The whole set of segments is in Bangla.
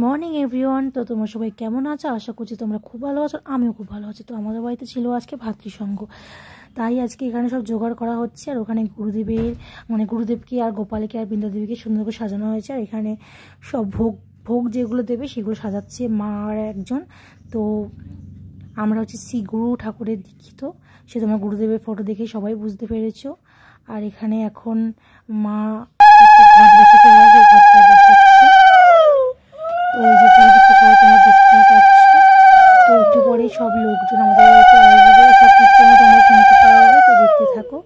Morning everyone. তো তোমরা সবাই কেমন আছো? আশা করছি তোমরা খুব ভালো আছো, আমিও খুব ভালো আছি। তো আমাদের বাড়িতে ছিল আজকে ভাতৃসংঘ, তাই আজকে এখানে সব জোগাড় করা হচ্ছে। আর ওখানে গুরুদেবকে আর গোপালকে আর বৃন্দাদেবীকে সুন্দর করে সাজানো হয়েছে। আর এখানে সব ভোগ যেগুলো দেবে সেগুলো সাজাচ্ছে মা আর একজন। তো আমরা হচ্ছে গুরু ঠাকুরের দীক্ষিত, সে তোমরা গুরুদেবের ফটো দেখে সবাই বুঝতে পেরেছো। আর এখানে এখন মা একটা ঘট বসাতে হয়, যে ঘরটা বসাচ্ছে। তো ওই যে পুরোহিতকে সবাই তোমরা দেখতেই পাচ্ছ। তো একটু পরেই সব লোকজন আমাদের বাড়িতে আসবে, সব কীর্তনে তোমরা শুনতে পারবে। তো দেখতে থাকো,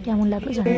কেমন লাগলো জানো।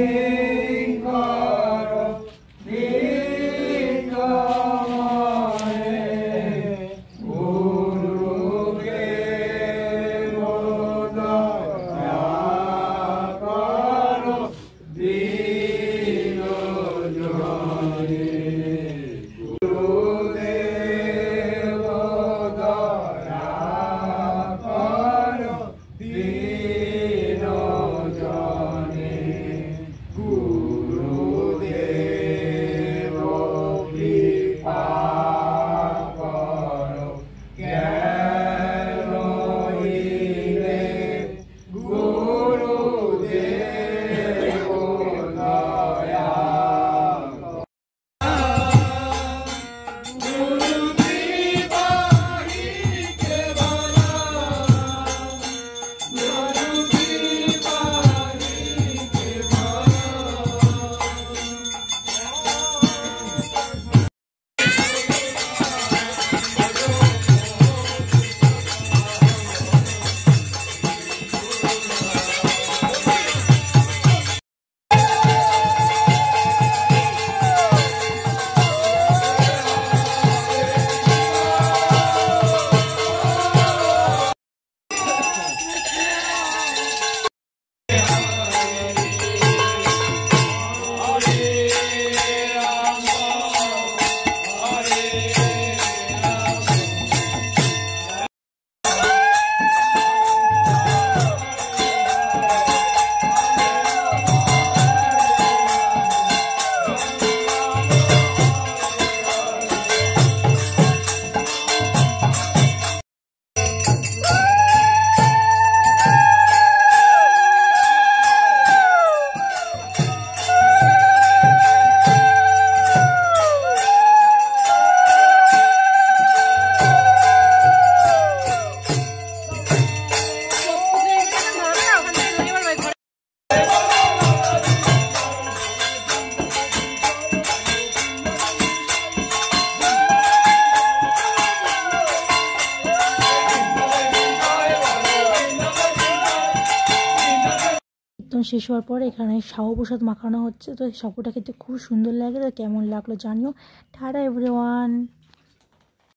শেষ হওয়ার পরে এখানে শাহ প্রসাদ মাখানো হচ্ছে। তো সবটা খেতে খুব সুন্দর লাগে। তো কেমন লাগলো জানিও। Tata everyone.